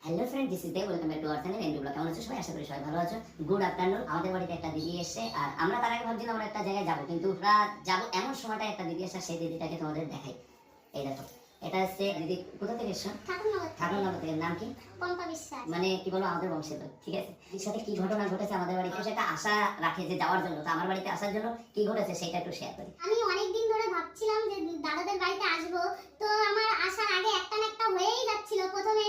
Hello friend, this is the welcome back to our channel and blog. কেমন আছো সবাই? আশা করি সবাই ভালো আছো। Good afternoon. আমাদের বাড়িতে একটা দিদি এসেছে আর আমরা তার আগে ভাবছিলাম আমরা একটা জায়গায় যাবো, কিন্তু ওরা যাবো এমন সময়টা একটা দিদি এসে, সেই দিদিটাকে তোমাদের দেখাই। এই দেখো, এটা হচ্ছে দিদি। কোথা থেকে এসছো? ঠাকুরনগর থেকে। নাম কি? পম্পা বিশ্বাস। মানে কি বলো, আমাদের বংশের লোক, ঠিক আছে। এর সাথে কি ঘটনা ঘটেছে আমাদের বাড়িতে, সেটা আশা রাখে যে যাওয়ার জন্য, তো আমার বাড়িতে আসার জন্য কি ঘটেছে সেটা একটু শেয়ার করি। আমি অনেকদিন ধরে ভাবছিলাম যে দাদাদের বাড়িতে আসবো, তো আমার আসার আগে একটা না একটা হয়েই যাচ্ছিল। প্রথমে